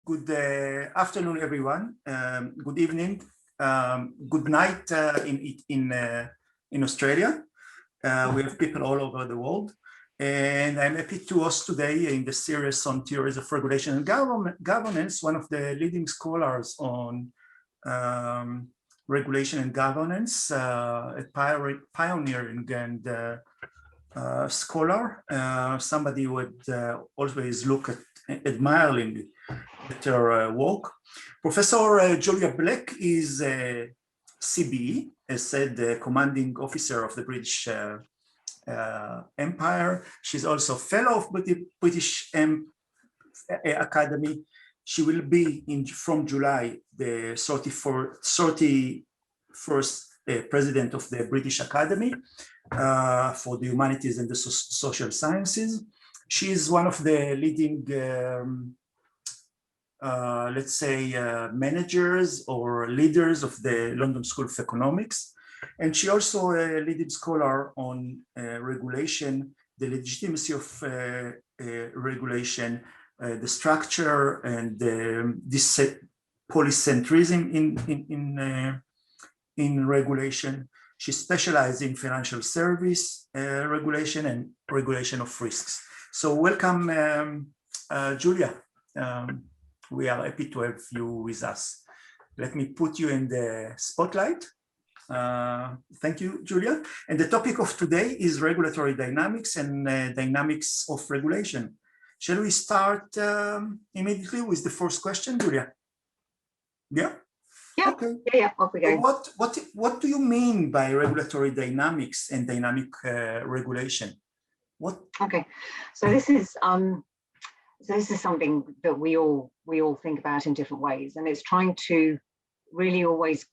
Good afternoon, everyone. Good evening. Good night in Australia. We have people all over the world, and I'm happy to host today in the series on theories of regulation and governance one of the leading scholars on regulation and governance, a pioneering and scholar, somebody who would always look at admiringly at her work. Professor Julia Black is a CBE, as said, the commanding officer of the British Empire. She's also a fellow of British Academy. She will be from July the 31st president of the British Academy for the Humanities and the Social Sciences. She is one of the leading, let's say, managers or leaders of the London School of Economics. And she also a leading scholar on regulation, the legitimacy of regulation, the structure and this polycentrism in regulation. She specialized in financial service regulation and regulation of risks. So welcome, Julia. We are happy to have you with us. Let me put you in the spotlight. Thank you, Julia. And the topic of today is regulatory dynamics and dynamics of regulation. Shall we start immediately with the first question, Julia? Yeah? Yeah, okay. Yeah, off we go. What do you mean by regulatory dynamics and dynamic regulation? Okay, so this is something that we all think about in different ways, and it's trying to really always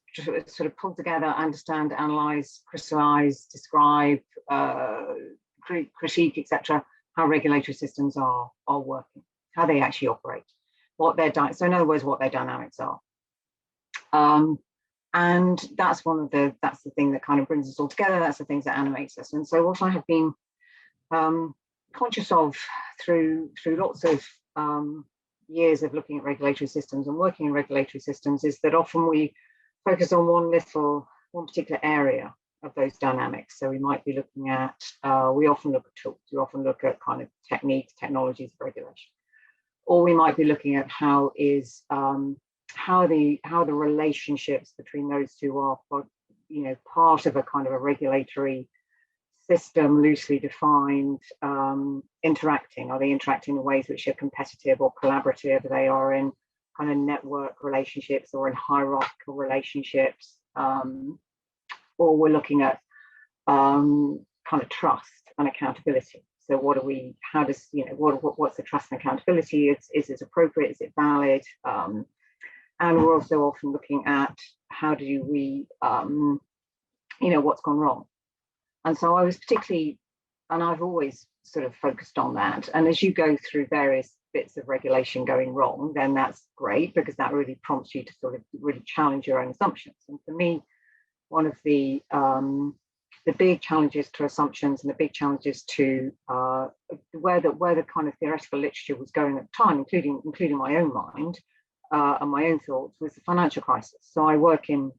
sort of pull together, understand, analyze, crystallize, describe, critique, etc., how regulatory systems are working, how they actually operate, so in other words, what their dynamics are. And that's the thing that kind of brings us all together. That's the things that animates us. And so what I have been conscious of through lots of years of looking at regulatory systems and working in regulatory systems is that often we focus on one particular area of those dynamics. So we might be looking at, we often look at tools, we often look at kind of techniques, technologies of regulation, or we might be looking at how the relationships between those two are, part of a kind of a regulatory system, loosely defined, interacting. Are they interacting in ways which are competitive or collaborative? They are in kind of network relationships or in hierarchical relationships, or we're looking at kind of trust and accountability. So what's the trust and accountability? Is it appropriate? Is it valid? And we're also often looking at how do we, what's gone wrong. And so I was I've always sort of focused on that. And as you go through various bits of regulation going wrong, then that's great, because that really prompts you to sort of really challenge your own assumptions. And for me, one of the big challenges to assumptions and the big challenges to where the kind of theoretical literature was going at the time, including my own mind and my own thoughts, was the financial crisis. So I work in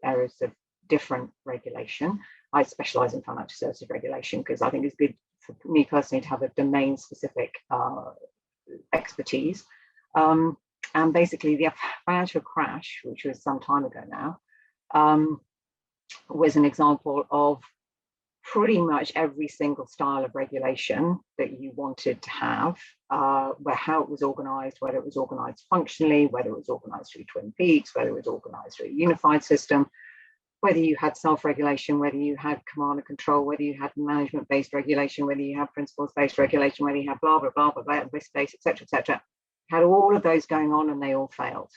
areas of different regulation. I specialize in financial services regulation because I think it's good for me personally to have a domain specific expertise. And basically the financial crash, which was some time ago now, was an example of pretty much every single style of regulation that you wanted to have, how it was organized, whether it was organized functionally, whether it was organized through Twin Peaks, whether it was organized through a unified system, whether you had self-regulation, whether you had command and control, whether you had management-based regulation, whether you had principles-based regulation, whether you had blah, blah, blah, blah, blah, risk-based, etc., etc. Had all of those going on and they all failed.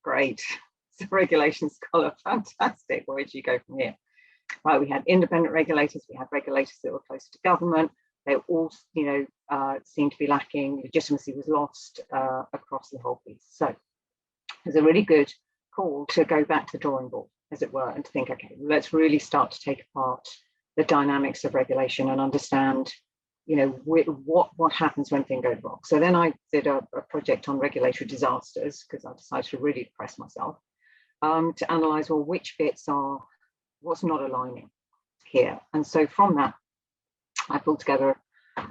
Great. So regulation scholar, fantastic. Where do you go from here? Right, we had independent regulators, we had regulators that were close to government. They all, seemed to be lacking. Legitimacy was lost across the whole piece. So it was a really good call to go back to the drawing board, as it were, and to think, okay, let's really start to take apart the dynamics of regulation and understand, what happens when things go wrong. So then I did a project on regulatory disasters, because I decided to really depress myself, to analyze, well, which bits are what's not aligning here. And so from that, I pulled together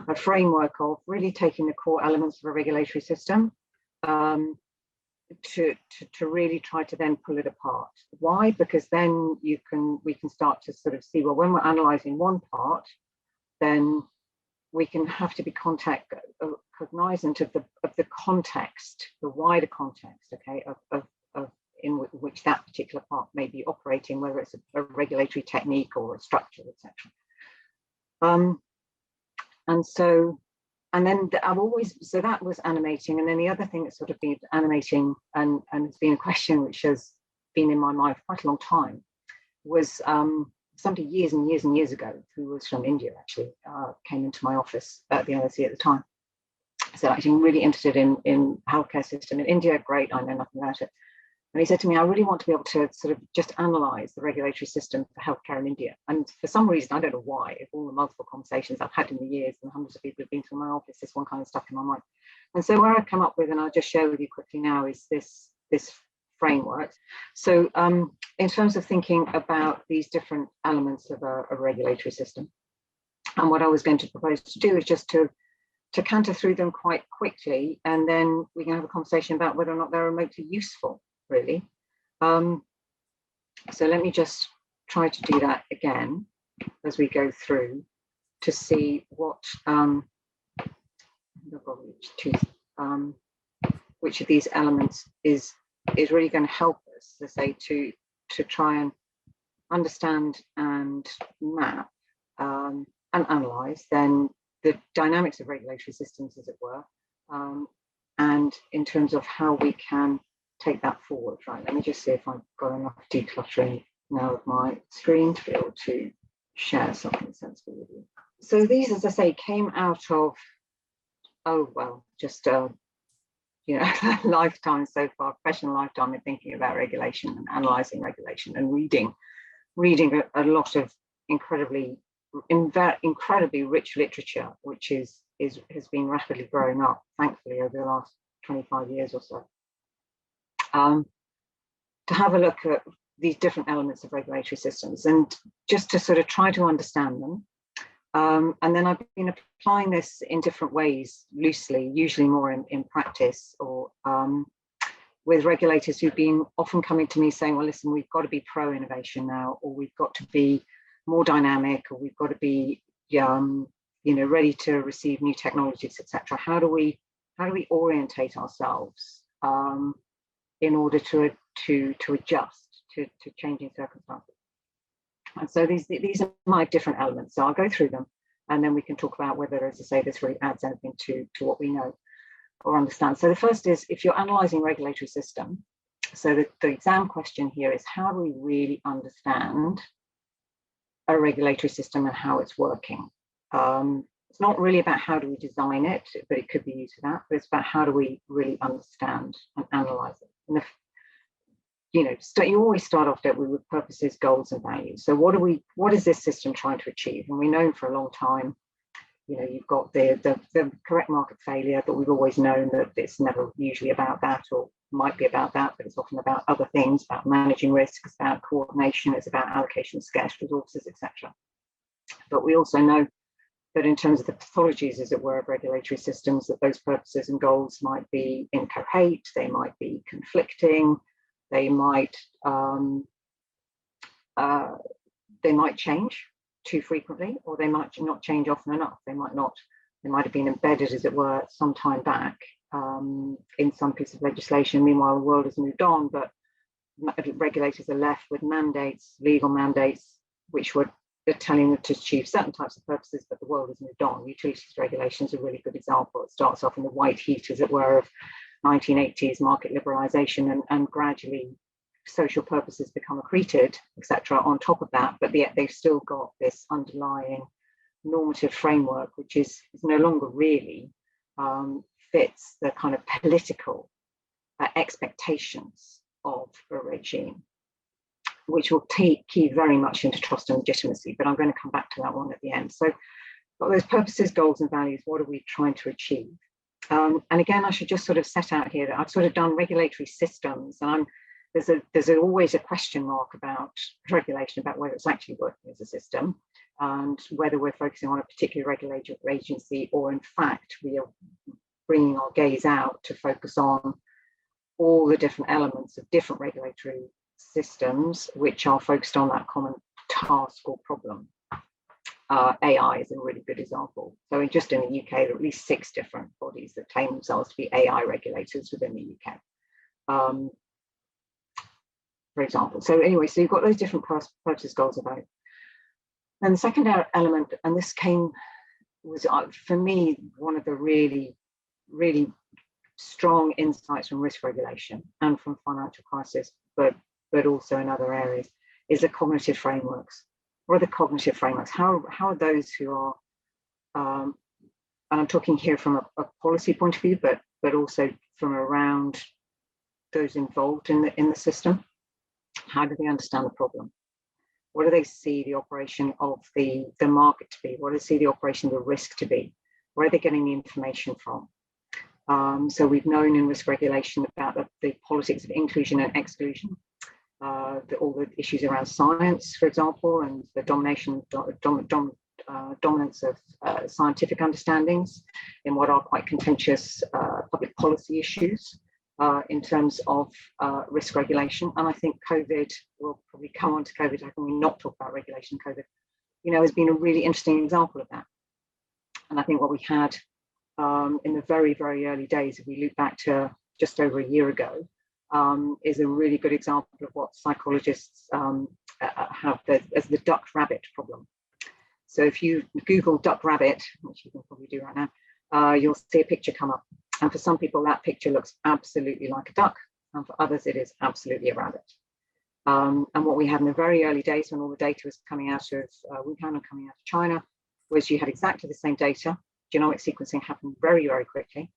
a framework of really taking the core elements of a regulatory system to really try to then pull it apart. Why? Because then we can start to sort of see, well, when we're analyzing one part, then we can have to be cognizant of the context, the wider context, okay, of in which that particular part may be operating, whether it's a regulatory technique or a structure, etc. And then so that was animating. And then the other thing that's sort of been animating and it's been a question which has been in my mind for quite a long time was somebody years and years and years ago, who was from India actually, came into my office at the LSE at the time. So actually I'm really interested in healthcare system in India. Great, I know nothing about it. And he said to me, I really want to be able to sort of just analyze the regulatory system for healthcare in India. And for some reason, I don't know why, if all the multiple conversations I've had in the years and hundreds of people have been to my office, this one kind of stuck in my mind. And so where I've come up with, and I'll just share with you quickly now, is this framework. So in terms of thinking about these different elements of a regulatory system, and what I was going to propose to do is just to canter through them quite quickly, and then we can have a conversation about whether or not they're remotely useful, really. So let me just try to do that again as we go through to see what which of these elements is really going to help us, let's say, to try and understand and map and analyze then the dynamics of regulatory systems, as it were, and in terms of how we can take that forward. Right, let me just see if I've got enough decluttering now of my screen to be able to share something sensible with you. So these, as I say, came out of, just lifetime so far, professional lifetime in thinking about regulation and analysing regulation and reading a lot of incredibly rich literature, which has been rapidly growing up, thankfully, over the last 25 years or so. To have a look at these different elements of regulatory systems and just to sort of try to understand them. And then I've been applying this in different ways, loosely, usually more in practice, or with regulators who've been often coming to me saying, well, listen, we've got to be pro-innovation now, or we've got to be more dynamic, or we've got to be ready to receive new technologies, etc. How do we orientate ourselves in order to adjust to changing circumstances? And so these are my different elements. So I'll go through them, and then we can talk about whether, as I say, this really adds anything to what we know or understand. So the first is, if you're analysing regulatory system, so the exam question here is, how do we really understand a regulatory system and how it's working? It's not really about how do we design it, but it could be used for that, but it's about how do we really understand and analyse it. And you always start off with purposes, goals, and values. So what is this system trying to achieve? And we know for a long time, you've got the correct market failure, but we've always known that it's never usually about that, or might be about that, but it's often about other things, about managing risk, it's about coordination, it's about allocation of scarce resources, etc. But we also know that in terms of the pathologies, as it were, of regulatory systems, that those purposes and goals might be incoherent, they might be conflicting, they might change too frequently, or they might not change often enough. They might have been embedded, as it were, some time back in some piece of legislation. Meanwhile, the world has moved on, but regulators are left with mandates, legal mandates, which were telling them to achieve certain types of purposes, but the world has moved on. Utilities regulations are a really good example. It starts off in the white heat, as it were, of 1980s market liberalisation, and gradually social purposes become accreted, etc. on top of that, but yet they've still got this underlying normative framework, which is no longer really fits the kind of political expectations of a regime, which will key very much into trust and legitimacy, but I'm going to come back to that one at the end. So got those purposes, goals, and values. What are we trying to achieve? And again, I should just sort of set out here that I've sort of done regulatory systems, and there's always a question mark about regulation, about whether it's actually working as a system, and whether we're focusing on a particular regulatory agency, or in fact we are bringing our gaze out to focus on all the different elements of different regulatory systems which are focused on that common task or problem. AI is a really good example. So just in the UK, there are at least 6 different bodies that claim themselves to be AI regulators within the UK, for example. So anyway, so you've got those different purposes, goals, and values. And the second element, and this was for me one of the really, really strong insights from risk regulation and from financial crisis, but also in other areas, is the cognitive frameworks. What are the cognitive frameworks? How are those who are, and I'm talking here from a policy point of view, but also from around those involved in the system, how do they understand the problem? What do they see the operation of the market to be? What do they see the operation of the risk to be? Where are they getting the information from? So we've known in risk regulation about the politics of inclusion and exclusion, all the issues around science, for example, and the dominance of scientific understandings in what are quite contentious public policy issues in terms of risk regulation. And I think COVID, we'll probably come on to COVID, how can we not talk about regulation COVID, has been a really interesting example of that. And I think what we had in the very, very early days, if we look back to just over a year ago, is a really good example of what psychologists have as the duck rabbit problem. So if you Google duck rabbit, which you can probably do right now, you'll see a picture come up. And for some people, that picture looks absolutely like a duck. And for others, it is absolutely a rabbit. And what we had in the very early days when all the data was coming out of Wuhan and coming out of China was you had exactly the same data. Genomic sequencing happened very, very quickly.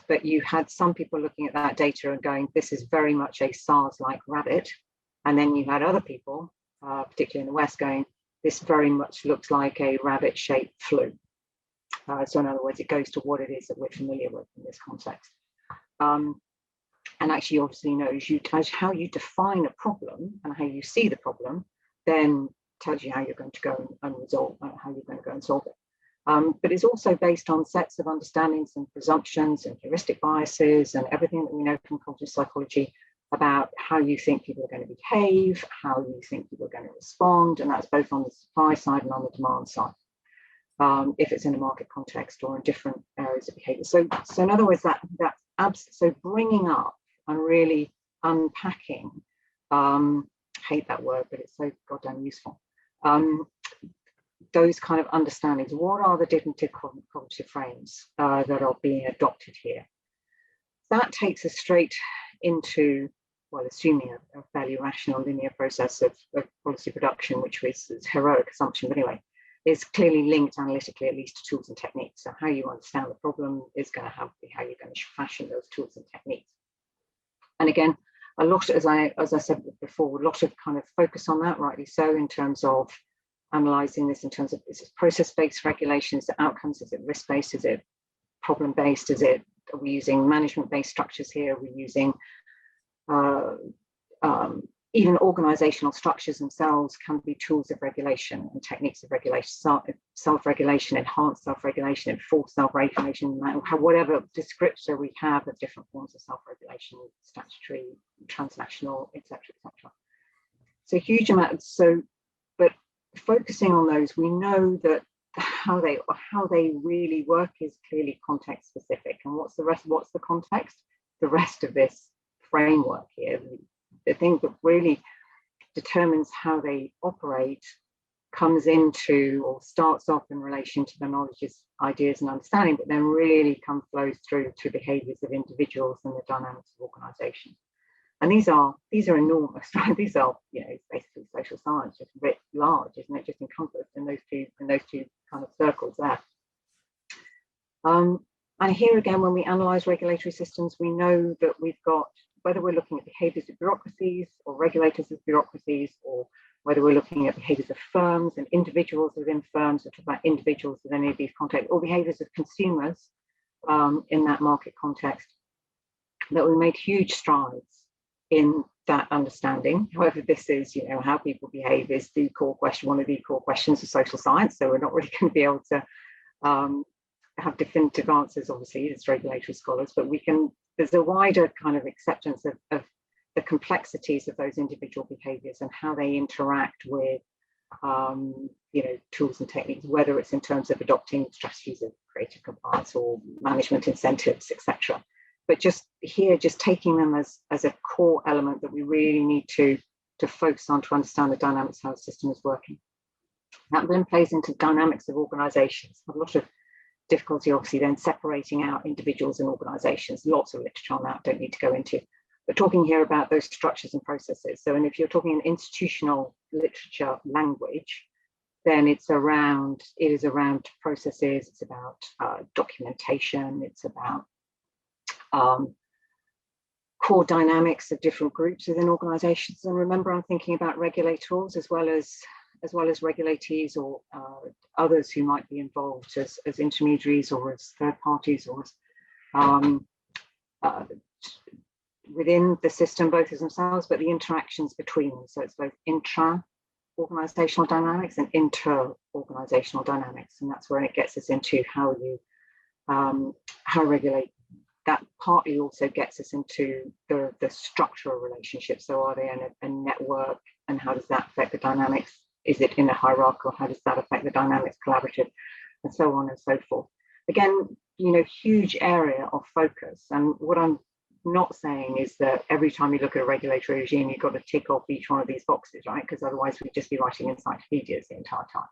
But you had some people looking at that data and going, this is very much a SARS-like rabbit. And then you had other people, particularly in the West, going, this very much looks like a rabbit-shaped flu. So in other words, it goes to what it is that we're familiar with in this context. And actually, obviously, as how you define a problem and how you see the problem, then tells you how you're going to go and resolve, how you're going to go and solve it. But it's also based on sets of understandings and presumptions and heuristic biases and everything that we know from cognitive psychology about how you think people are going to behave, how you think people are going to respond, and that's both on the supply side and on the demand side, if it's in a market context or in different areas of behavior. So in other words, so bringing up and really unpacking, hate that word, but it's so goddamn useful. Those kind of understandings. What are the different cognitive frames that are being adopted here? That takes us straight into, well, assuming a fairly rational linear process of policy production, which is heroic assumption, but anyway, is clearly linked analytically, at least, to tools and techniques. So how you understand the problem is going to be how you're going to fashion those tools and techniques. And again, a lot, as I said before, a lot of kind of focus on that, rightly so, in terms of analysing this in terms of, is it process-based regulation, is it outcomes, is it risk-based, is it problem-based, are we using management-based structures here, are we using even organisational structures themselves can be tools of regulation and techniques of regulation, self-regulation, enhanced self-regulation, enforced self-regulation, whatever descriptor we have of different forms of self-regulation, statutory, transnational, etc., etc. So huge amount. But focusing on those, we know that how they really work is clearly context specific. And what's the context? The rest of this framework here, the thing that really determines how they operate comes into or starts off in relation to the knowledge, ideas and understanding, but then really flows through to behaviours of individuals and the dynamics of organisations. And these are enormous, right? These are, it's basically social science, just writ large, isn't it? Just encompassed in those two kind of circles there. And here again, when we analyse regulatory systems, we know that we've got whether we're looking at behaviours of bureaucracies or regulators of bureaucracies, or whether we're looking at behaviours of firms and individuals within firms, or talk about individuals in any of these contexts, or behaviours of consumers in that market context, that we made huge strides in that understanding. However, this is, you know, how people behave is the core question, one of the core questions of social science. So we're not really going to be able to have definitive answers, obviously, as regulatory scholars, but we can, there's a wider kind of acceptance of the complexities of those individual behaviors and how they interact with, you know, tools and techniques, whether it's in terms of adopting strategies of creative compliance or management incentives, etc. But just here, just taking them as a core element that we really need to focus on to understand the dynamics of how the system is working. That then plays into dynamics of organizations. A lot of difficulty, obviously, then separating out individuals and organizations. Lots of literature on that, don't need to go into. But talking here about those structures and processes. So, and if you're talking in institutional literature language, then it is around processes, it's about documentation, it's about core dynamics of different groups within organizations. And remember, I'm thinking about regulators as well as regulatees, or others who might be involved as intermediaries or as third parties, or as within the system, both as themselves, but the interactions between them. So it's both intra-organizational dynamics and inter-organizational dynamics. And that's where it gets us into how you regulate. That partly also gets us into the structural relationships. So are they in a network, and how does that affect the dynamics? Is it in a hierarchical? How does that affect the dynamics, collaborative, and so on and so forth? Again, you know, huge area of focus. And what I'm not saying is that every time you look at a regulatory regime, you've got to tick off each one of these boxes, right? Because otherwise we'd just be writing encyclopedias the entire time.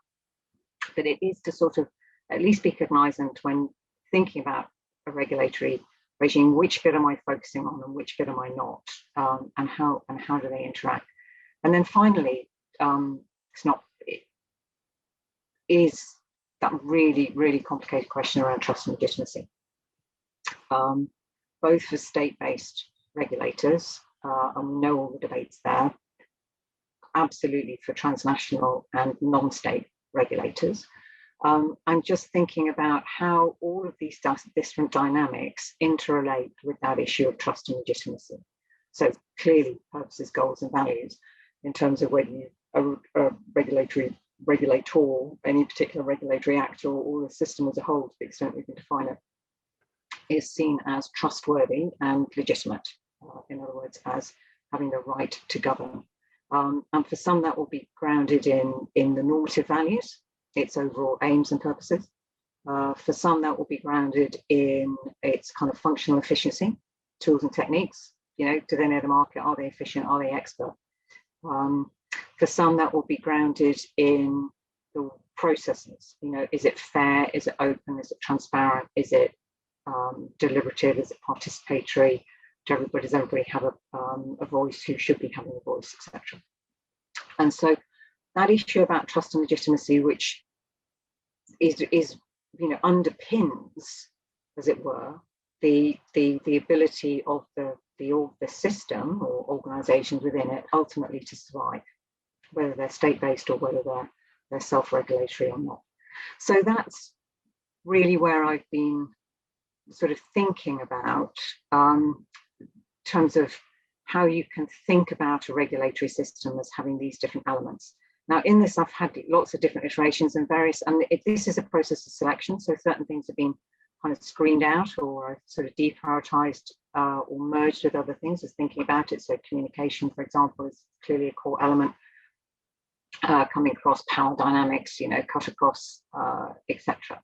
But it is to sort of at least be cognizant when thinking about a regulatory regime, which bit am I focusing on and which bit am I not, and how do they interact? And then finally, it is that really, really complicated question around trust and legitimacy, both for state-based regulators, and we know all the debates there, absolutely for transnational and non-state regulators. I'm just thinking about how all of these different dynamics interrelate with that issue of trust and legitimacy. So clearly purposes, goals and values in terms of whether you a regulator, any particular regulatory act, or the system as a whole, to the extent we can define it, is seen as trustworthy and legitimate. In other words, as having the right to govern. And for some that will be grounded in the normative values, its overall aims and purposes. For some that will be grounded in its kind of functional efficiency, tools and techniques. You know, do they know the market? Are they efficient? Are they expert? For some that will be grounded in the processes. You know, is it fair? Is it open? Is it transparent? Is it deliberative? Is it participatory? Does everybody have a voice who should be having a voice, etc.? And so that issue about trust and legitimacy, which is you know, underpins, as it were, the ability of the system or organizations within it ultimately to survive, whether they're state-based or whether they're self-regulatory or not. So that's really where I've been sort of thinking about in terms of how you can think about a regulatory system as having these different elements. Now, in this, I've had lots of different iterations and this is a process of selection. So certain things have been kind of screened out or sort of deprioritized or merged with other things as thinking about it. So communication, for example, is clearly a core element. Coming across power dynamics, you know, cut across, etc.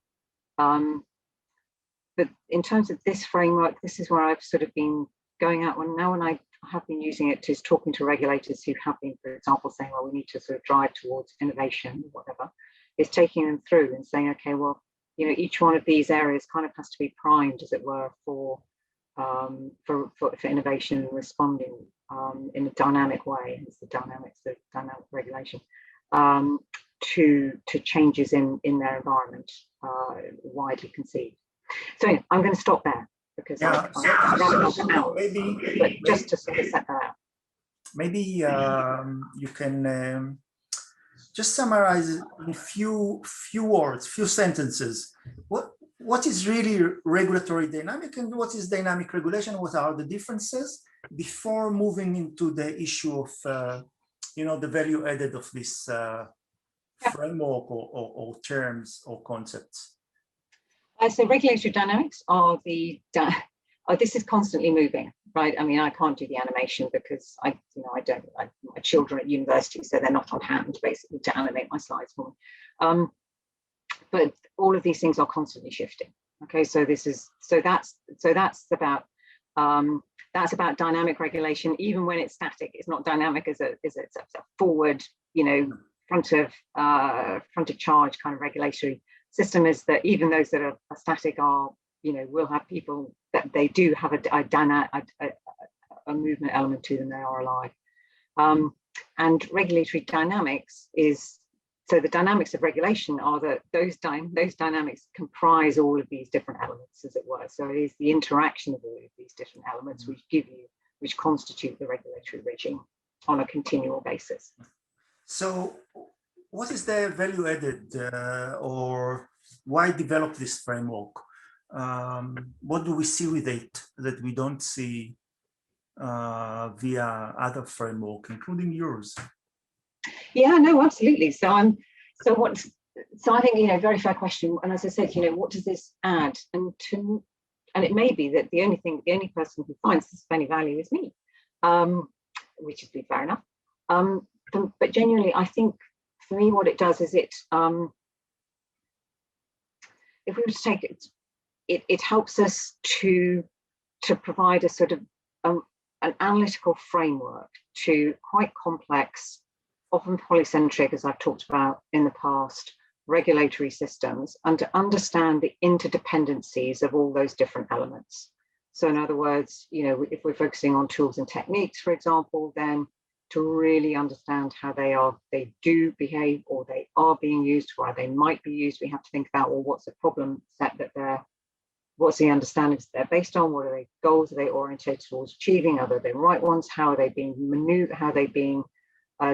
But in terms of this framework, this is where I've sort of been going out when I have been using it to talking to regulators who have been, for example, saying, well, we need to sort of drive towards innovation or whatever, is taking them through and saying, okay, well, you know, each one of these areas kind of has to be primed, as it were, for innovation and responding in a dynamic way. It's the dynamics of dynamic regulation to changes in their environment, widely conceived. So I'm going to stop there because Yeah, maybe, but just to sort of set that out. Maybe you can just summarize in few words, few sentences. What is really regulatory dynamic and what is dynamic regulation? What are the differences before moving into the issue of the value added of this framework or terms or concepts? So regulatory dynamics are this is constantly moving, right? I mean, I can't do the animation because my children at university, so they're not on hand basically to animate my slides for me. But all of these things are constantly shifting. Okay, so that's about dynamic regulation. Even when it's static, it's not dynamic as a forward, front of charge kind of regulatory system. Is that even those that are static are, will have people that they do have a movement element to them. They are alive. And regulatory dynamics is, so the dynamics of regulation are that those dynamics comprise all of these different elements, as it were. So it is the interaction of all of these different elements which constitute the regulatory regime on a continual basis. So what is the value added or why develop this framework? What do we see with it that we don't see via other framework, including yours? Yeah, no, absolutely. So I think, very fair question. And as I said, what does this add? And it may be that the only person who finds this of any value is me, which is fair enough. But genuinely, I think for me, what it does is if we were to take it helps us to provide a sort of an analytical framework to quite complex, often polycentric, as I've talked about in the past, regulatory systems, and to understand the interdependencies of all those different elements. So in other words, if we're focusing on tools and techniques, for example, then to really understand how they do behave, or they are being used, or they might be used, we have to think about, well, what's the problem set what's the understandings that they're based on? What are they goals? Are they orientated towards achieving? Are they the right ones? How are they being maneuvered? How are they being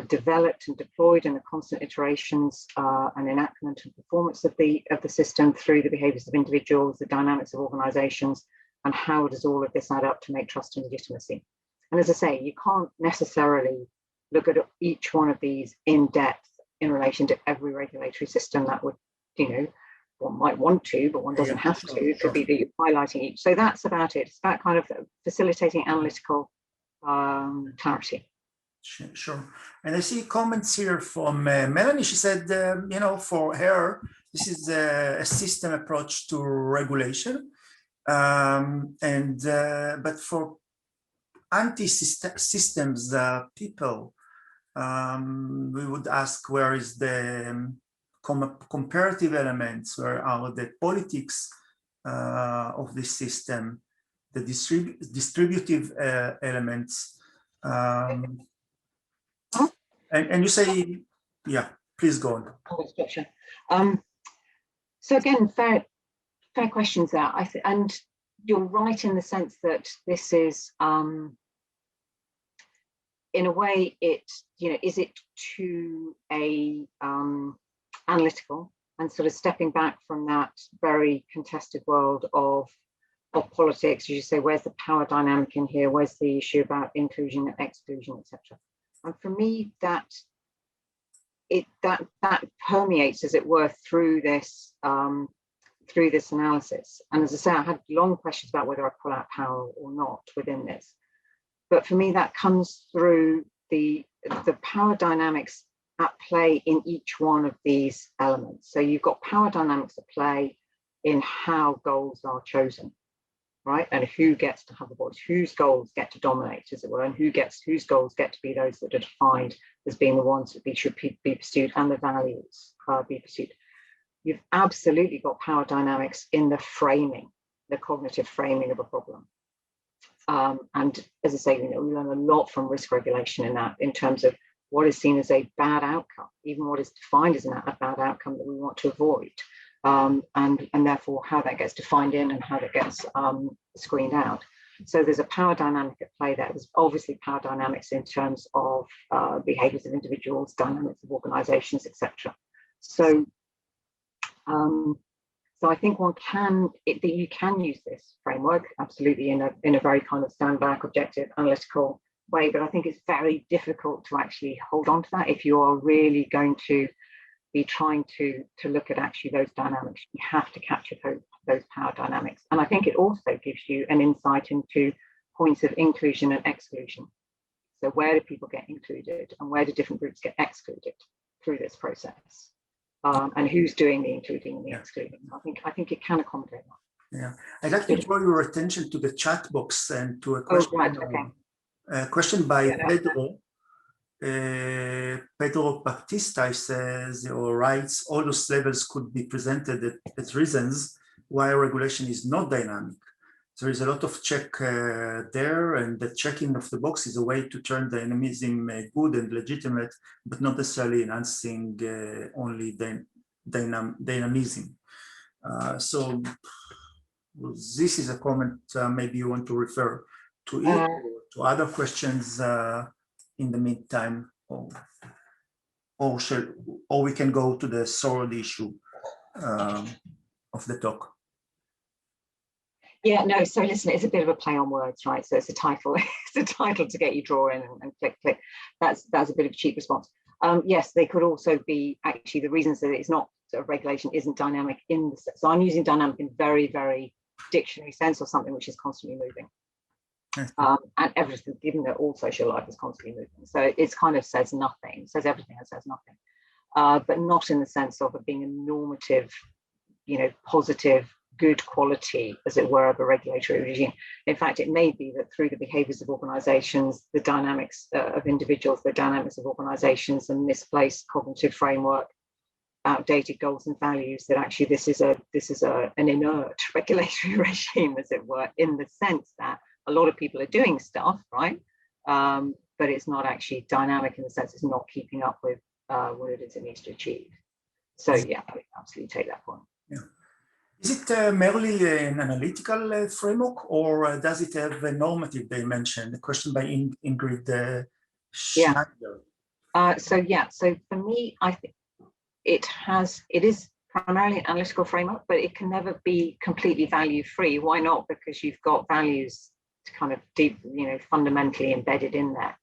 developed and deployed in the constant iterations and enactment and performance of the system through the behaviors of individuals, the dynamics of organizations, and how does all of this add up to make trust and legitimacy? And as I say, you can't necessarily look at each one of these in depth in relation to every regulatory system. That would, one might want to, but one doesn't have to. It could be that you're highlighting each. So that's about it. It's about kind of facilitating analytical clarity. Sure. And I see comments here from Melanie. She said, for her, this is a system approach to regulation. But for anti-systems people, we would ask, where is the comparative elements? Where are the politics of this system, the distributive elements? And you say, yeah, please go on. So again, fair questions there. And you're right in the sense that this is, in a way, is it too analytical and sort of stepping back from that very contested world of politics? You say, where's the power dynamic in here? Where's the issue about inclusion and exclusion, etc.? And for me, that permeates, as it were, through this analysis. And as I say, I had long questions about whether I pull out power or not within this. But for me, that comes through the power dynamics at play in each one of these elements. So you've got power dynamics at play in how goals are chosen, right? And who gets to have a voice, whose goals get to dominate, as it were, and whose goals get to be those that are defined as being the ones that should be pursued, and the values be pursued. You've absolutely got power dynamics in the framing, the cognitive framing of a problem. And as I say, we learn a lot from risk regulation in that, in terms of what is seen as a bad outcome, even what is defined as a bad outcome that we want to avoid. and therefore how that gets defined in and how that gets screened out. So there's a power dynamic at play there. There's obviously power dynamics in terms of behaviors of individuals, dynamics of organizations, etc. So, so I think you can use this framework absolutely in a very kind of stand back, objective, analytical way, but I think it's very difficult to actually hold on to that if you are really going to be trying to look at actually those dynamics. You have to capture those power dynamics. And I think it also gives you an insight into points of inclusion and exclusion. So where do people get included and where do different groups get excluded through this process? And who's doing the including and the excluding? I think it can accommodate that. Yeah, I'd like to draw your attention to the chat box and to a question, a question by Pedro. Pedro Baptista says or writes, all those levels could be presented as reasons why regulation is not dynamic. There is a lot of check there, and the checking of the box is a way to turn dynamism good and legitimate, but not necessarily enhancing only dynamism. So this is a comment maybe you want to refer to it or to other questions in the meantime, or we can go to the sword issue of the talk. Yeah, no, so listen, it's a bit of a play on words, right? So it's a title, it's a title to get you drawing and click, click. That's a bit of a cheap response. Yes, they could also be actually the reasons that it's not sort of regulation isn't dynamic in the, so I'm using dynamic in very, very dictionary sense or something which is constantly moving. And everything, given that all social life is constantly moving. So it's kind of says nothing, says everything and says nothing, but not in the sense of it being a normative, you know, positive, good quality, as it were, of a regulatory regime. In fact, it may be that through the behaviors of organizations, the dynamics of individuals, the dynamics of organizations and misplaced cognitive framework, outdated goals and values, that actually this is an inert regulatory regime, as it were, in the sense that a lot of people are doing stuff, right? But it's not actually dynamic in the sense it's not keeping up with what it is it needs to achieve. So yeah, I would absolutely take that point. Yeah. Is it merely an analytical framework, or does it have a normative dimension? The question by Ingrid Schneider. So for me, I think it is primarily an analytical framework, but it can never be completely value free. Why not? Because you've got values kind of deep, you know, fundamentally embedded in there.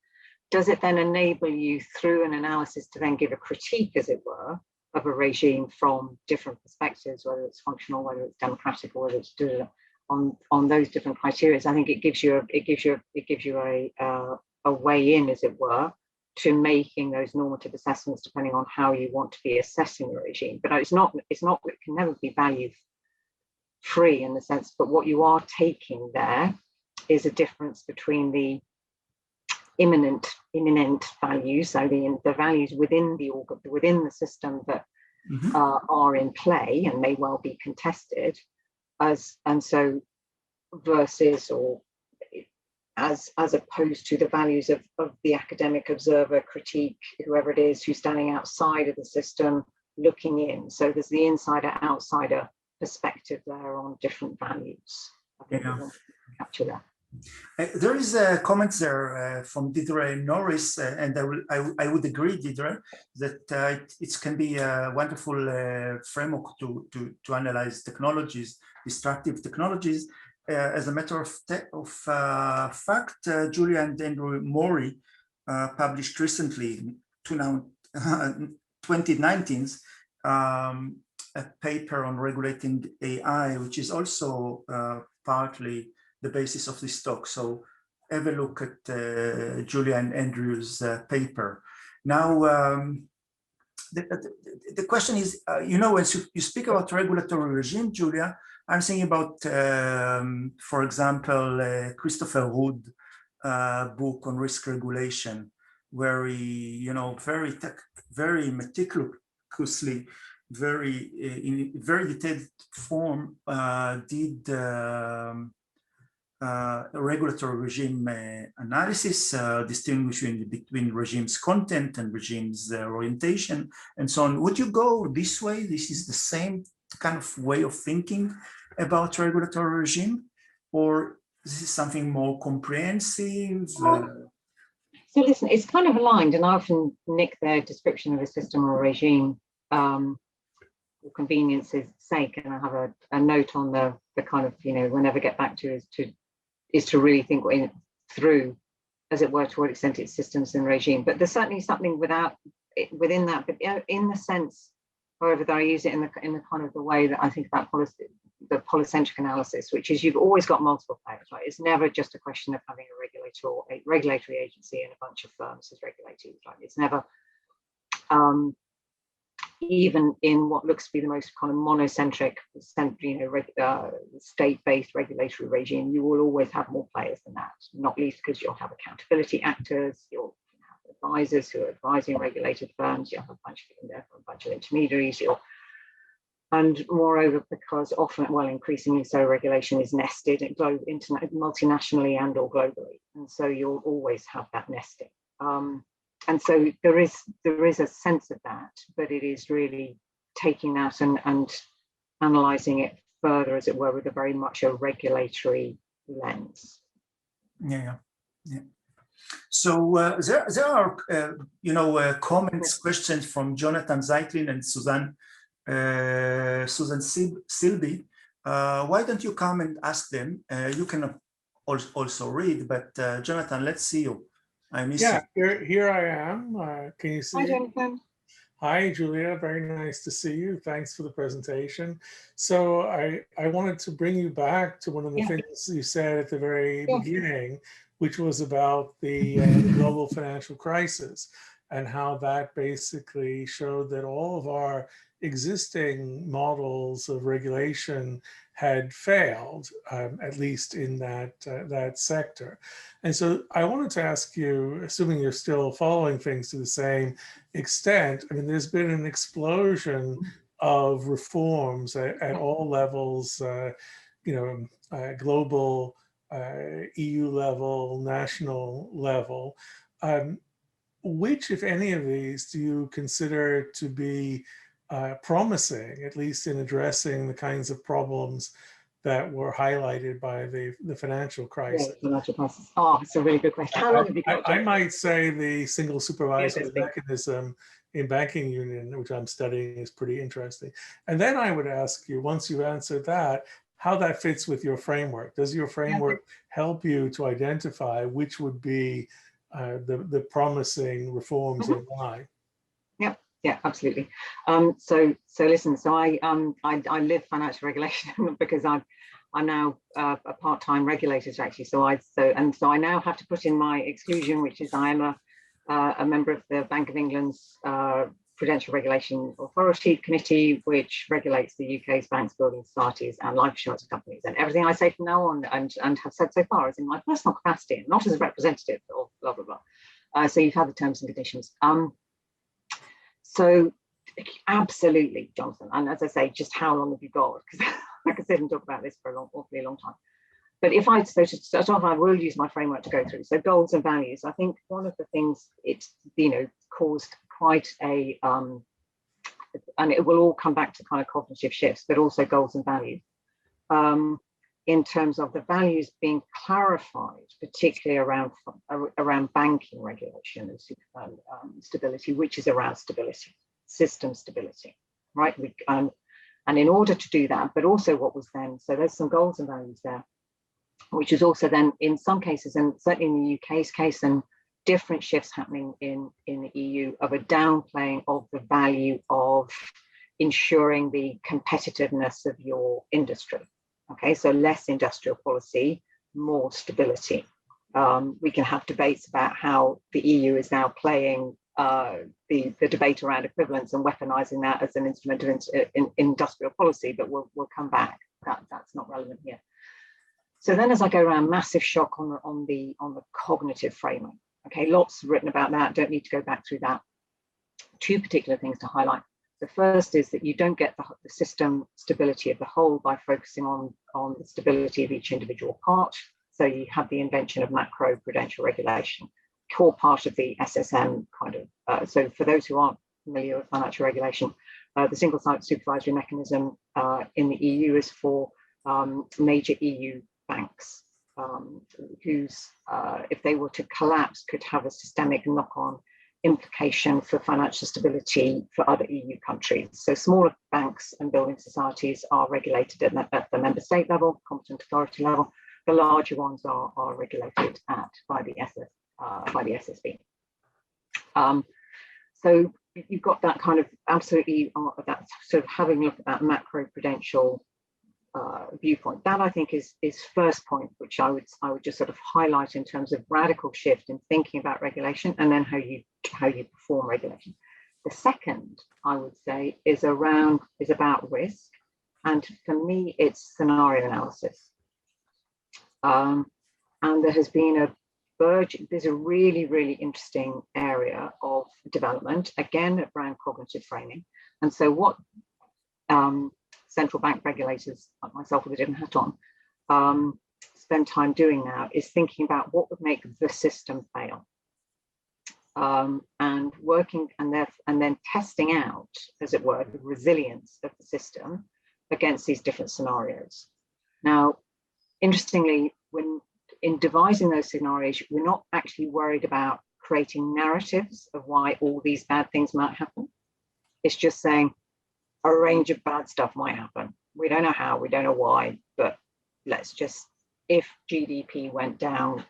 Does it then enable you through an analysis to then give a critique, as it were, of a regime from different perspectives, whether it's functional, whether it's democratic, or whether it's on those different criteria? I think it gives you a way in, as it were, to making those normative assessments depending on how you want to be assessing the regime. But it can never be value free in the sense, but what you are taking there is a difference between the imminent values, so the values within the system that are in play and may well be contested, versus or as opposed to the values of the academic observer, critique, whoever it is who's standing outside of the system looking in. So there's the insider-outsider perspective there on different values. I think we want to capture that. There is a comment there from Deirdre Norris, and I would agree, Deirdre, that it can be a wonderful framework to analyze technologies, destructive technologies. As a matter of fact, Julia and Andrew Morey published recently, 2019, a paper on regulating AI, which is also partly the basis of this talk. So have a look at Julia and Andrew's paper. Now, the question is, you know, when you speak about regulatory regime, Julia, I'm thinking about, for example, Christopher Wood book on risk regulation, where he, you know, very meticulously, in very detailed form, did a regulatory regime analysis, distinguishing between regime's content and regime's orientation and so on. Would you go this way? This is the same kind of way of thinking about regulatory regime, or this is something more comprehensive? So listen, it's kind of aligned, and I often nick their description of a system or a regime for convenience's sake, and I have a note on the kind of, we'll never get back to is to really think through, as it were, to what extent it's systems and regime. But there's certainly something within that, but in the sense, however, that I use it in the kind of the way that I think about policy, the polycentric analysis, which is you've always got multiple players, right? It's never just a question of having a regulator or a regulatory agency and a bunch of firms as regulators, right? It's never, even in what looks to be the most kind of monocentric, state-based regulatory regime, you will always have more players than that, not least because you'll have accountability actors, you'll have advisors who are advising regulated firms, you'll have a bunch of them there for a bunch of intermediaries, and moreover, because often, well, increasingly so, regulation is nested multinationally and or globally, and so you'll always have that nesting. And so there is a sense of that, but it is really taking that and analysing it further, as it were, with a very much a regulatory lens. Yeah. So there are comments, questions from Jonathan Zeitlin and Susan Silby. Why don't you come and ask them? You can also read, but Jonathan, let's see you. I miss you. Here I am. Can you see? Hi, Jonathan. Hi, Julia. Very nice to see you. Thanks for the presentation. So I wanted to bring you back to one of the things you said at the very beginning, which was about the global financial crisis and how that basically showed that all of our existing models of regulation had failed, at least in that sector. And so I wanted to ask you, assuming you're still following things to the same extent, I mean, there's been an explosion of reforms at all levels, global, EU level, national level. Which, if any of these, do you consider to be promising, at least in addressing the kinds of problems that were highlighted by the financial crisis? Yeah, financial crisis. Oh, it's a really good question. How long have you got? I might say the single supervisor mechanism in banking union, which I'm studying, is pretty interesting. And then I would ask you, once you've answered that, how that fits with your framework. Does your framework help you to identify which would be the promising reforms and why? Yeah, absolutely. So listen. So I live financial regulation because I'm now a part-time regulator actually. So I now have to put in my exclusion, which is I am a member of the Bank of England's Prudential Regulation Authority Committee, which regulates the UK's banks, building societies, and life insurance companies. And everything I say from now on and have said so far is in my personal capacity, and not as a representative of blah blah blah. So you've had the terms and conditions. So absolutely, Jonathan. And as I say, just how long have you got? Because I could sit and talk about this for awfully long time. But to start off, I will use my framework to go through. So goals and values. I think one of the things it's caused quite a and it will all come back to kind of cognitive shifts, but also goals and values. In terms of the values being clarified, particularly around banking regulation and stability, which is around stability, system stability, right? And in order to do that, but also what was then, so there's some goals and values there, which is also then in some cases, and certainly in the UK's case, and different shifts happening in the EU of a downplaying of the value of ensuring the competitiveness of your industry. Okay, so less industrial policy, more stability. We can have debates about how the EU is now playing the debate around equivalence and weaponizing that as an instrument of industrial policy, but we'll come back. That's not relevant here. So then, as I go around, massive shock on the cognitive framing. Okay, lots written about that. Don't need to go back through that. Two particular things to highlight. The first is that you don't get the system stability of the whole by focusing on the stability of each individual part. So you have the invention of macro prudential regulation, core part of the SSM kind of. So for those who aren't familiar with financial regulation, The single site supervisory mechanism in the EU is for major EU banks, whose, if they were to collapse, could have a systemic knock-on implication for financial stability for other EU countries. So smaller banks and building societies are regulated at the member state level, competent authority level. The larger ones are regulated by the SSB. So you've got that kind of absolutely that sort of having a look at that macro prudential viewpoint. That I think is first point, which I would just sort of highlight in terms of radical shift in thinking about regulation, and then how you perform regulation. The second, I would say, is about risk, and for me, it's scenario analysis. And there has been there's a really, really interesting area of development, again, around cognitive framing. And so what central bank regulators, like myself with a different hat on, spend time doing now is thinking about what would make the system fail. And working and then testing out, as it were, the resilience of the system against these different scenarios. Now, interestingly, when in devising those scenarios, we're not actually worried about creating narratives of why all these bad things might happen. It's just saying a range of bad stuff might happen. We don't know how, we don't know why, but let's just, if GDP went down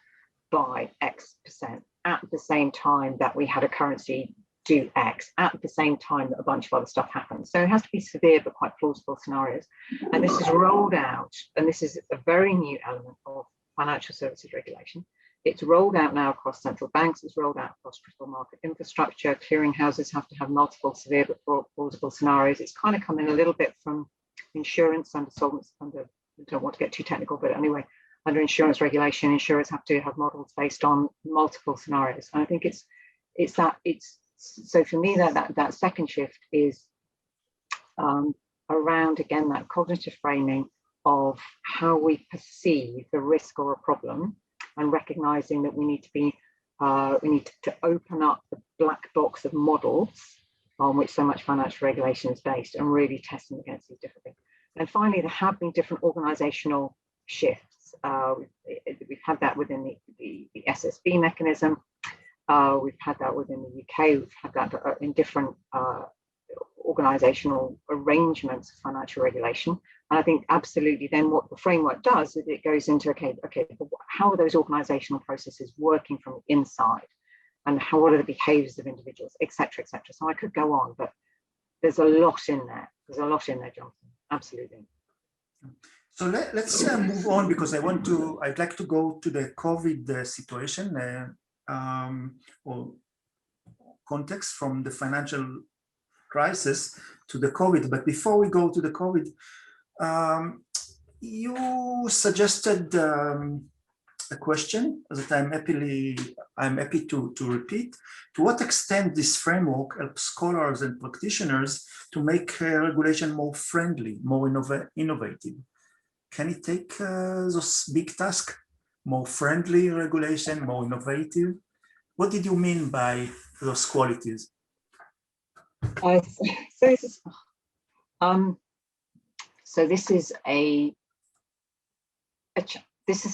by X% at the same time that we had a currency do X, at the same time that a bunch of other stuff happens. So it has to be severe but quite plausible scenarios. And this is rolled out, and this is a very new element of financial services regulation. It's rolled out now across central banks, it's rolled out across critical market infrastructure, clearing houses have to have multiple severe but plausible scenarios. It's kind of coming a little bit from insurance under solvency, I don't want to get too technical, but anyway, under insurance regulation, insurers have to have models based on multiple scenarios. And I think so for me, that second shift is around, again, that cognitive framing of how we perceive the risk or a problem, and recognizing that we need to open up the black box of models on which so much financial regulation is based, and really test them against these different things. And finally, there have been different organizational shifts. We've had that within the SSB mechanism. We've had that within the UK. We've had that in different organizational arrangements of financial regulation. And I think absolutely then what the framework does is it goes into, okay, how are those organizational processes working from the inside? And what are the behaviors of individuals, et cetera, et cetera. So I could go on, but there's a lot in there. There's a lot in there, Jonathan, absolutely. So let's move on, because I'd like to go to the COVID situation or context from the financial crisis to the COVID. But before we go to the COVID, you suggested a question that I'm happy to repeat. To what extent this framework helps scholars and practitioners to make regulation more friendly, more innovative? Can it take those big tasks, more friendly regulation, more innovative? What did you mean by those qualities? So this is a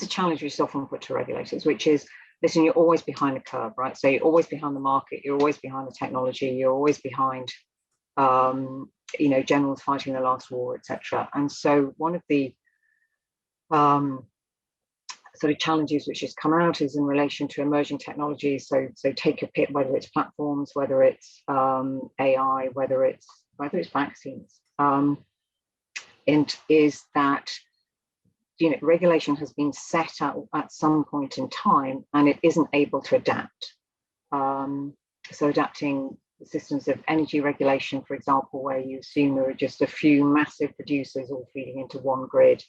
challenge which is often put to regulators, which is, listen, you're always behind the curve, right? So you're always behind the market, you're always behind the technology, you're always behind, generals fighting the last war, etc. And so one of the sort of challenges which has come out is in relation to emerging technologies. So take a pick, whether it's platforms, whether it's AI, whether it's vaccines, and is that regulation has been set out at some point in time and it isn't able to adapt. So adapting the systems of energy regulation, for example, where you assume there are just a few massive producers all feeding into one grid,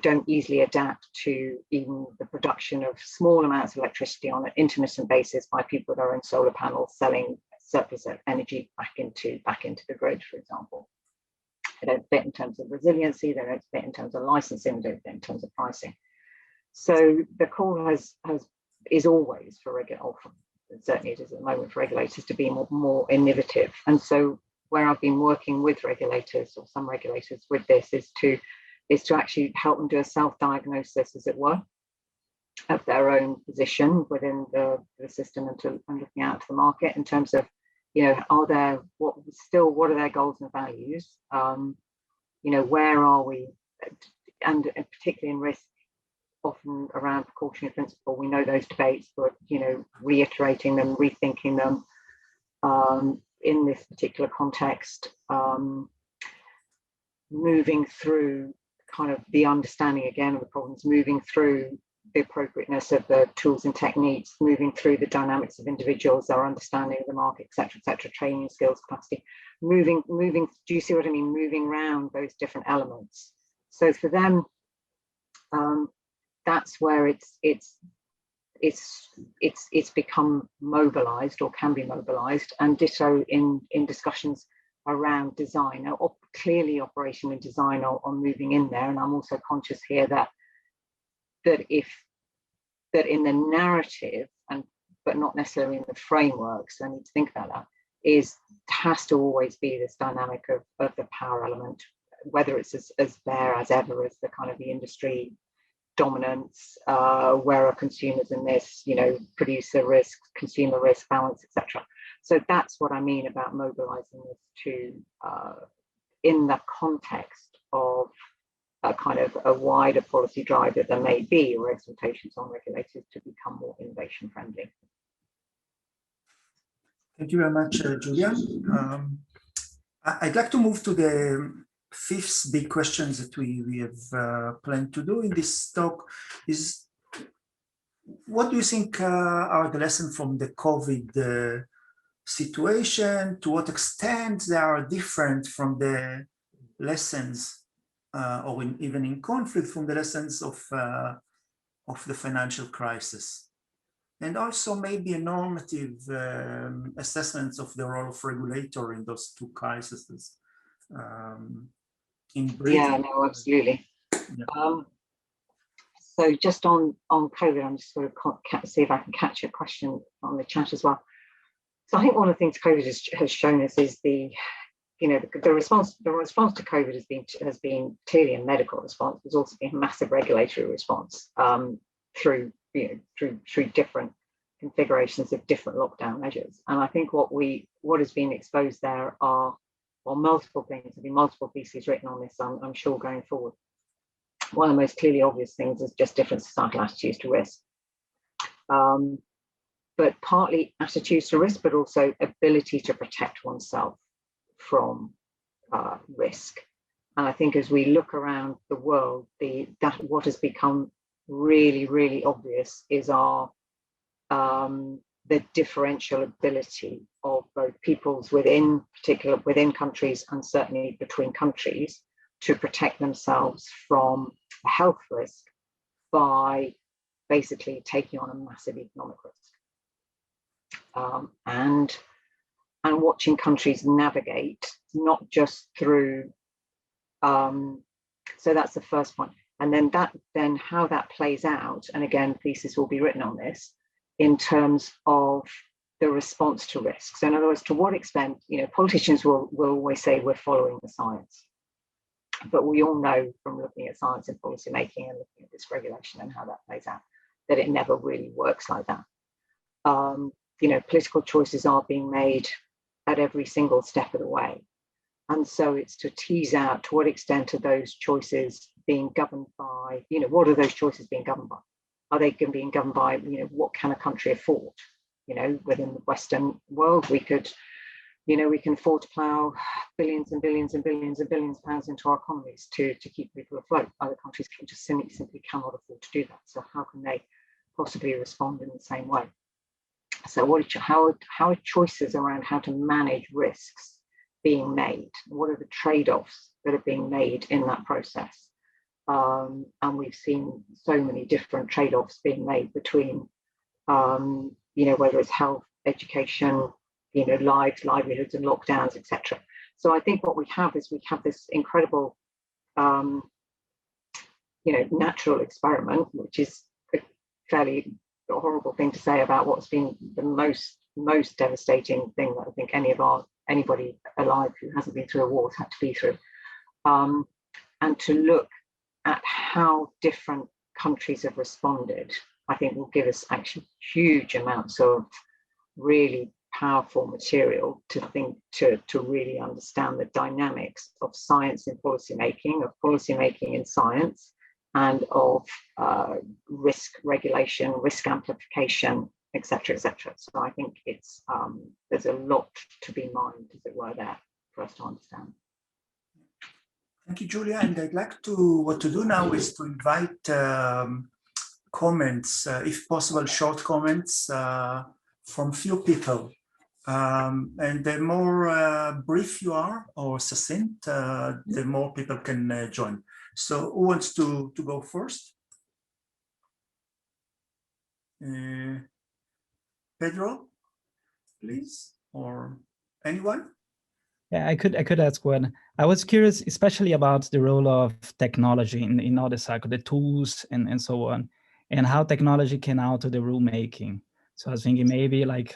don't easily adapt to even the production of small amounts of electricity on an intermittent basis by people with their own solar panels selling surplus energy back into the grid, for example. They don't fit in terms of resiliency, they don't fit in terms of licensing, they don't fit in terms of pricing. So the call is always for regulators, certainly it is at the moment for regulators, to be more innovative. And so where I've been working with regulators, or some regulators, with this is to actually help them do a self-diagnosis, as it were, of their own position within the system, and looking out to the market in terms of, what are their goals and values? Where are we? And particularly in risk, often around precautionary principle, we know those debates, but reiterating them, rethinking them in this particular context, moving through kind of the understanding again of the problems, moving through the appropriateness of the tools and techniques, moving through the dynamics of individuals, their understanding of the market, etc., training, skills, capacity, moving. Do you see what I mean? Moving around those different elements. So for them, that's where it's become mobilized, or can be mobilized, and ditto in discussions around design. Now, clearly operation and design are moving in there, and I'm also conscious here that in the narrative, but not necessarily in the framework, so I need to think about that, has to always be this dynamic of the power element, whether it's as there as ever as the kind of the industry dominance, where are consumers in this, producer risk, consumer risk, balance, etc. So that's what I mean about mobilizing this to in the context of a kind of a wider policy drive that there may be, or expectations on regulators to become more innovation friendly. Thank you very much, Julia. I'd like to move to the fifth big questions that we have planned to do in this talk. Is what do you think are the lessons from the COVID situation? To what extent they are different from the lessons, or even in conflict from the lessons of the financial crisis? And also maybe a normative assessment of the role of regulator in those two crises. In brief. Yeah, no, absolutely. Yeah. So just on COVID, I'm just sort of see if I can catch a question on the chat as well. So I think one of the things COVID has shown us is the response to COVID has been clearly a medical response. There's also been a massive regulatory response through different configurations of different lockdown measures. And I think what has been exposed there are, well, multiple things. There'll be multiple pieces written on this, I'm sure, going forward. One of the most clearly obvious things is just different societal attitudes to risk. But partly attitudes to risk, but also ability to protect oneself from risk. And I think as we look around the world, what has become really, really obvious is the differential ability of both peoples within countries, and certainly between countries, to protect themselves from a health risk by basically taking on a massive economic risk. And watching countries navigate, not just through, so that's the first point. And then how that plays out, and again, thesis will be written on this, in terms of the response to risk. So in other words, to what extent, politicians will always say we're following the science. But we all know from looking at science and policy making and looking at this regulation and how that plays out, that it never really works like that. Political choices are being made at every single step of the way. And so it's to tease out to what extent are those choices being governed by, what are those choices being governed by? Are they being governed by, what can a country afford? Within the Western world, we can afford to plough billions and billions and billions and billions of pounds into our economies to keep people afloat. Other countries just simply cannot afford to do that. So how can they possibly respond in the same way? So how are choices around how to manage risks being made? What are the trade-offs that are being made in that process? And we've seen so many different trade-offs being made between, whether it's health, education, livelihoods and lockdowns, etc. So I think what we have is this incredible, natural experiment, which is a fairly horrible thing to say about what's been the most devastating thing that I think any of our anybody alive who hasn't been through a war has had to be through, and to look at how different countries have responded, I think will give us actually huge amounts of really powerful material to think, to really understand the dynamics of science in policymaking, of policymaking in science, and of risk regulation, risk amplification, etc., etc. So I think it's there's a lot to be mined, as it were, there for us to understand. Thank you, Julia. And I'd like to, what to do now is to invite comments, if possible, short comments from few people. And the more brief you are or succinct, the more people can join. So who wants to go first? Pedro, please, or anyone? Yeah, I could ask one. I was curious, especially about the role of technology in all the cycle, the tools and so on, and how technology can alter the rulemaking. So I was thinking maybe like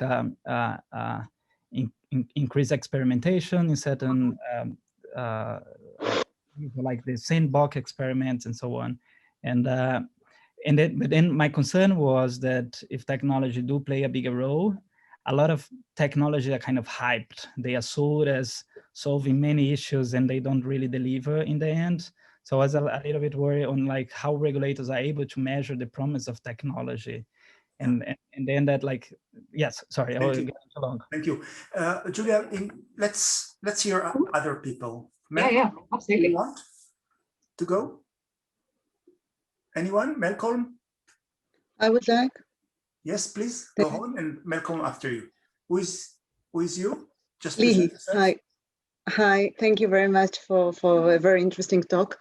increase experimentation in certain like the sandbox experiments and so on, but then my concern was that if technology do play a bigger role, a lot of technology are kind of hyped. They are sold as solving many issues and they don't really deliver in the end. So I was a little bit worried on like how regulators are able to measure the promise of technology. And then that, like, yes, sorry, I will get too long. Thank you. Julia, let's hear other people. Mel, yeah, absolutely. You want to go? Anyone? Malcolm? I would like. Yes, please go on, and Malcolm after you. Who is you? Just Lee. Hi. Thank you very much for a very interesting talk.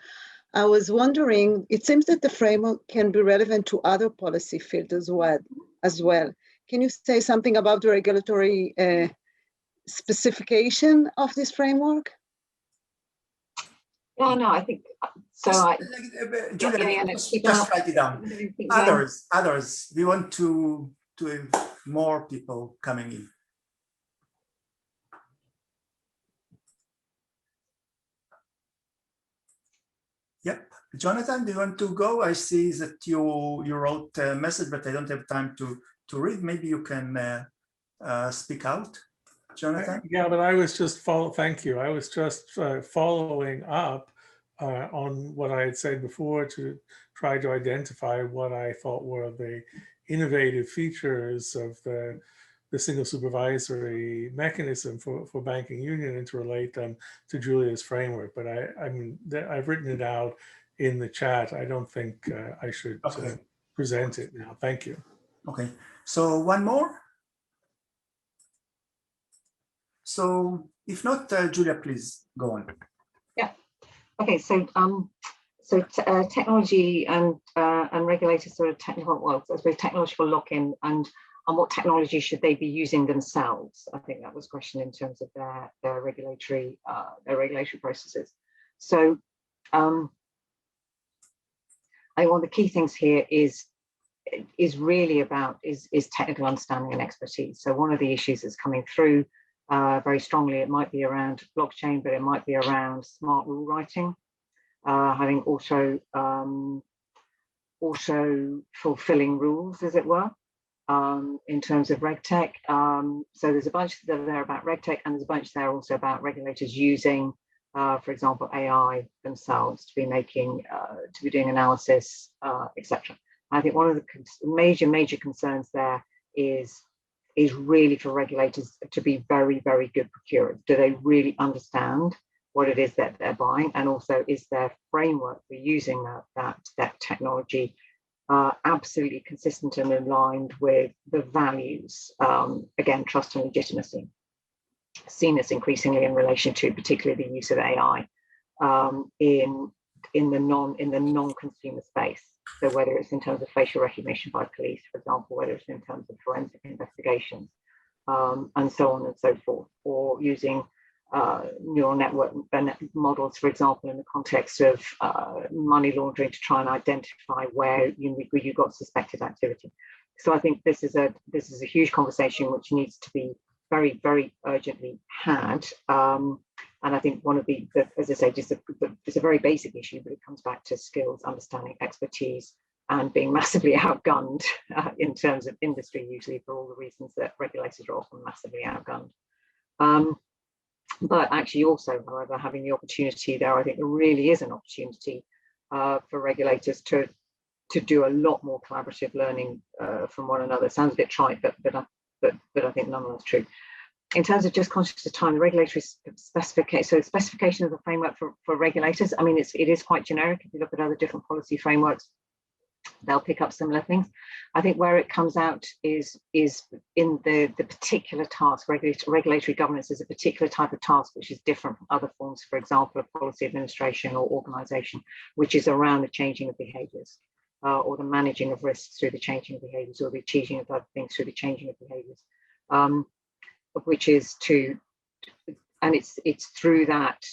I was wondering, it seems that the framework can be relevant to other policy fields as well. Can you say something about the regulatory specification of this framework? No, I think so. Julia, just write it down. Others. We want to have more people coming in. Yep. Jonathan, do you want to go? I see that you wrote a message, but I don't have time to read. Maybe you can speak out, Jonathan. Yeah, but I was just thank you. I was just following up on what I had said before to try to identify what I thought were the innovative features of the single supervisory mechanism for banking union and to relate them to Julia's framework. But I mean, I've written it out in the chat. I don't think I should present it now. Thank you. Okay, so one more. So if not, Julia, please go on. Yeah. Okay. So technology and regulators sort of technological lock-in and what technology should they be using themselves? I think that was a question in terms of their regulatory processes. So I think one of the key things here is really about is technical understanding and expertise. So one of the issues that's coming through very strongly, it might be around blockchain, but it might be around smart rule writing, having auto fulfilling rules, as it were. In terms of RegTech. So there's a bunch that are there about RegTech, and there's a bunch there also about regulators using, for example, AI themselves to be making, to be doing analysis, etc. I think one of the major concerns there is really for regulators to be very, very good procurers. Do they really understand what it is that they're buying, and also is their framework for using that technology absolutely consistent and aligned with the values, again, trust and legitimacy, seen this increasingly in relation to particularly the use of AI in the non-consumer space. So whether it's in terms of facial recognition by police, for example, whether it's in terms of forensic investigations, and so on and so forth, or using neural network models, for example, in the context of money laundering to try and identify where you got suspected activity. So I think this is a huge conversation which needs to be very, very urgently had. And I think one of the as I say, just it's a very basic issue, but it comes back to skills, understanding, expertise, and being massively outgunned in terms of industry, usually for all the reasons that regulators are often massively outgunned. But actually also, however, having the opportunity there, I think there really is an opportunity for regulators to do a lot more collaborative learning from one another. It sounds a bit trite, but I think nonetheless true. In terms of just conscious of time, the regulatory specification, so specification of the framework for regulators, I mean, it is quite generic. If you look at other different policy frameworks, they'll pick up similar things. I think where it comes out is in the particular task. Regulatory governance is a particular type of task which is different from other forms, for example, of policy administration or organisation, which is around the changing of behaviours or the managing of risks through the changing of behaviours, or the achieving of other things through the changing of behaviours, which is and it's through that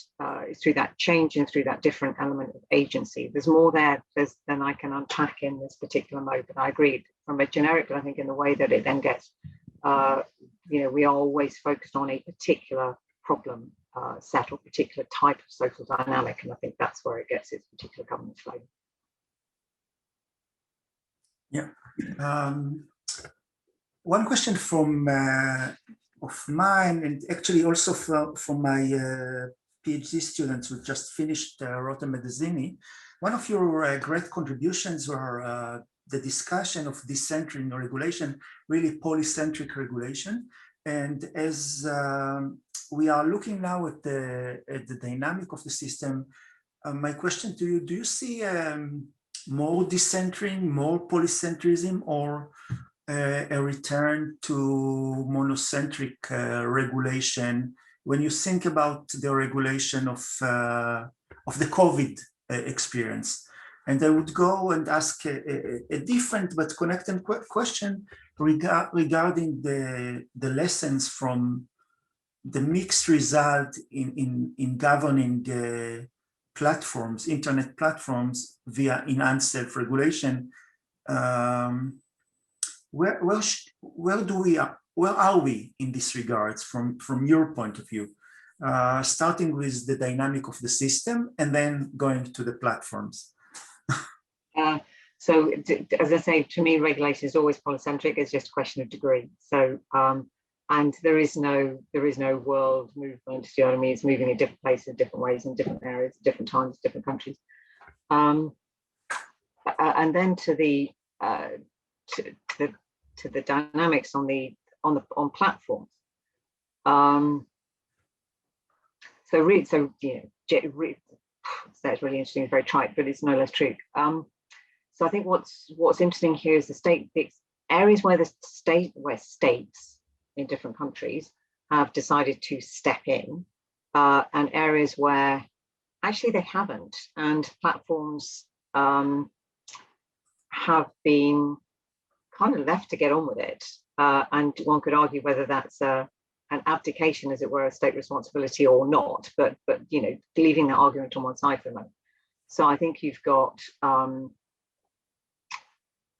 change and through that different element of agency. There's more there than I can unpack in this particular mode, but I agree from a generic, but I think in the way that it then gets, we are always focused on a particular problem set or particular type of social dynamic, and I think that's where it gets its particular governance flavour. Yeah. One question of mine, and actually also from my PhD students who just finished Rotem Medezzini, one of your great contributions were the discussion of decentering regulation, really polycentric regulation. And as we are looking now at the dynamic of the system, my question to you, do you see more decentering, more polycentrism, or a return to monocentric regulation when you think about the regulation of the COVID experience? And I would go and ask a different but connected question regarding the lessons from the mixed result in governing platforms, internet platforms via enhanced self-regulation. Where are we in this regards from your point of view, starting with the dynamic of the system and then going to the platforms? So as I say, to me, regulation is always polycentric. It's just a question of degree. So and there is no world movement. You know what I mean? It's moving in different places, different ways, in different areas, different times, different countries. And then to the dynamics on platforms. So that's really interesting. It's very trite, but it's no less true. So I think what's interesting here is the areas where states in different countries have decided to step in, and areas where actually they haven't, and platforms have been kind of left to get on with it. And one could argue whether that's an abdication, as it were, of state responsibility or not, but leaving that argument on one side for a moment. So I think you've got, and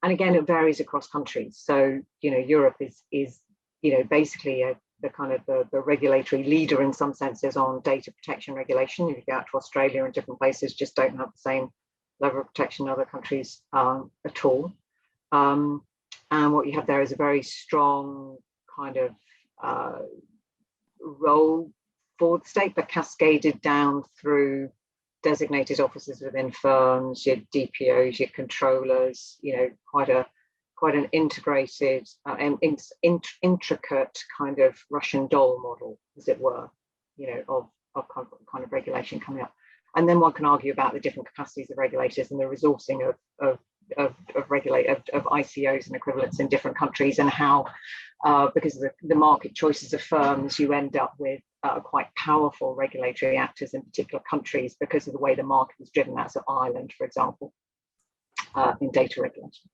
again, it varies across countries. So, Europe is basically the kind of the regulatory leader in some senses on data protection regulation. If you go out to Australia and different places, just don't have the same level of protection in other countries at all. And what you have there is a very strong kind of role for the state, but cascaded down through designated officers within firms, your DPOs, your controllers, quite an integrated, intricate kind of Russian doll model, as it were, of kind of regulation coming up. And then one can argue about the different capacities of regulators and the resourcing of ICOs and equivalents in different countries, and how, because of the market choices of firms, you end up with quite powerful regulatory actors in particular countries because of the way the market is driven. That's Ireland, for example, in data regulation,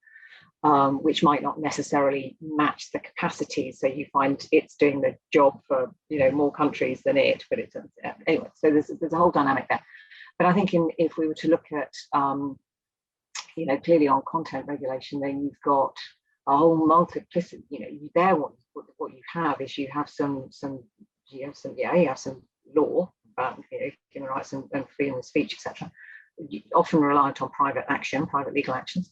which might not necessarily match the capacity. So you find it's doing the job for more countries than it, but it's anyway. So there's a whole dynamic there. But I think if we were to look at clearly on content regulation, then you've got a whole multiplicity. What you have is you have some law about human rights and freedom of speech, etc. Often reliant on private legal actions,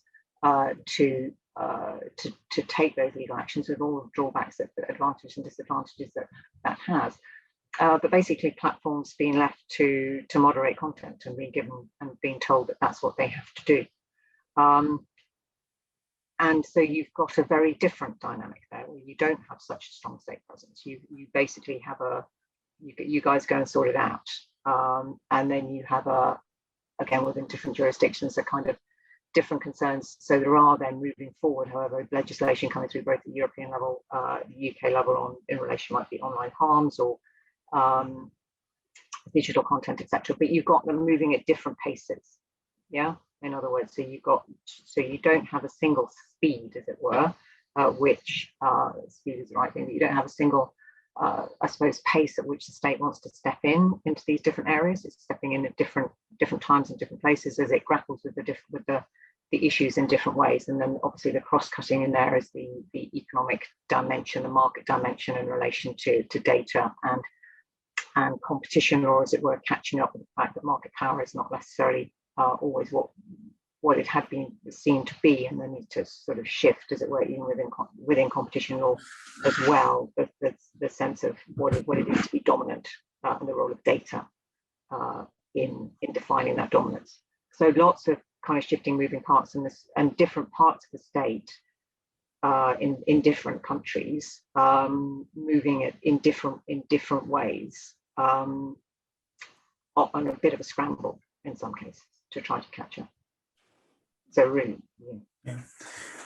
to take those legal actions with all the drawbacks, the advantages and disadvantages that has. But basically, platforms being left to moderate content and being told that that's what they have to do. And so you've got a very different dynamic there, where you don't have such a strong state presence. You basically have you guys go and sort it out, and then you have again within different jurisdictions, a kind of different concerns. So there are then moving forward, however, legislation coming through both the European level, the UK level in relation might be online harms or digital content, etc. But you've got them moving at different paces. Yeah, in other words, so you don't have a single speed, as it were, which speed is the right thing, but you don't have a single I suppose pace at which the state wants to step into these different areas. It's stepping in at different times and different places as it grapples with the issues in different ways. And then obviously the cross-cutting in there is the economic dimension, the market dimension in relation to data and competition law, as it were, catching up with the fact that market power is not necessarily always what it had been seen to be, and then need to sort of shift, as it were, even within competition law as well, the sense of what it is to be dominant and the role of data in defining that dominance. So lots of kind of shifting, moving parts in this, and different parts of the state in different countries moving it in different ways, on a bit of a scramble in some cases to try to catch up. So really, yeah.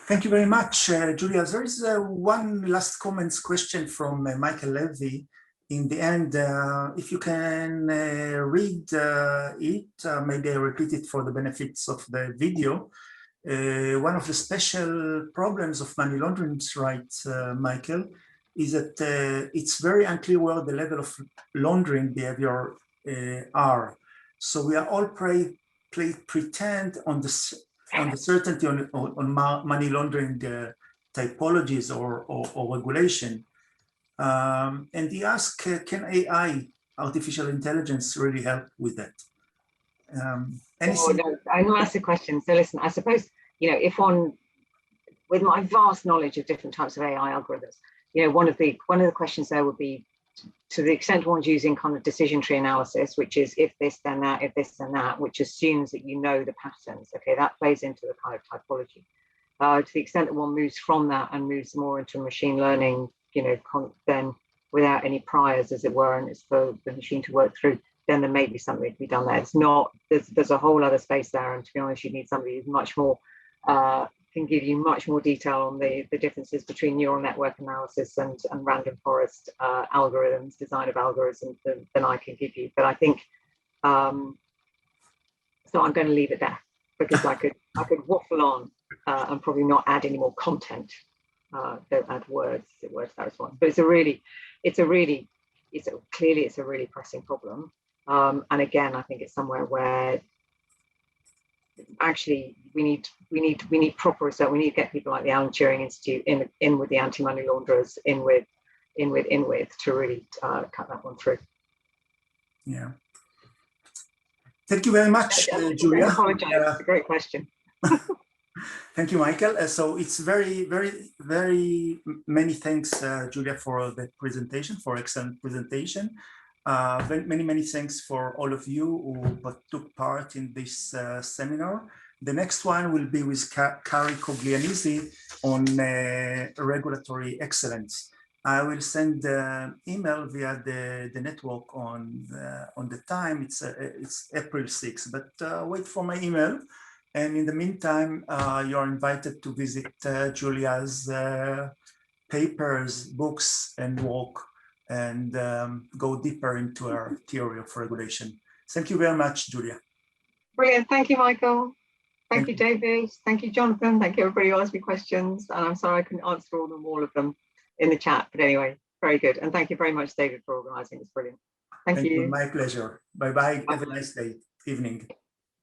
Thank you very much, Julia. There is one last question from Michael Levy. In the end, if you can read it, maybe I repeat it for the benefits of the video. One of the special problems of money laundering rights, Michael, is that it's very unclear where the level of laundering behavior are. So we are all pretend on the certainty on money laundering typologies or regulation. And he asked, can AI, artificial intelligence, really help with that? I know that's a question. So listen, I suppose, with my vast knowledge of different types of AI algorithms, one of the questions there would be, to the extent one's using kind of decision tree analysis, which is if this then that, if this then that, which assumes that you know the patterns. Okay, that plays into the kind of typology. To the extent that one moves from that and moves more into machine learning, then without any priors, as it were, and it's for the machine to work through, then there may be something to be done there. It's not, there's a whole other space there, and to be honest, you need somebody who's much more can give you much more detail on the differences between neural network analysis and random forest algorithms, design of algorithms than I can give you. But I think, so I'm going to leave it there, because I could waffle on and probably not add any more content. Don't add words to that response. But clearly it's a really pressing problem. And again, I think it's somewhere where actually we need proper research. We need to get people like the Alan Turing Institute in with the anti-money launderers, in with to really cut that one through. Yeah. Thank you very much, Julia. I apologize. It's a great question. Thank you, Michael. So it's very, very, very many thanks, Julia, for the presentation, for excellent presentation. Many thanks for all of you who took part in this seminar. The next one will be with Kari Coglianese on regulatory excellence. I will send the email via the network on the time. It's April 6th, but wait for my email. And in the meantime, you're invited to visit Julia's papers, books, and work, and go deeper into our theory of regulation. Thank you very much, Julia. Brilliant. Thank you, Michael. Thank you, David. Thank you, Jonathan. Thank you, everybody who asked me questions. And I'm sorry I couldn't answer all of them in the chat. But anyway, very good. And thank you very much, David, for organizing. It's brilliant. Thank you. My pleasure. Bye-bye. Have a nice day, evening.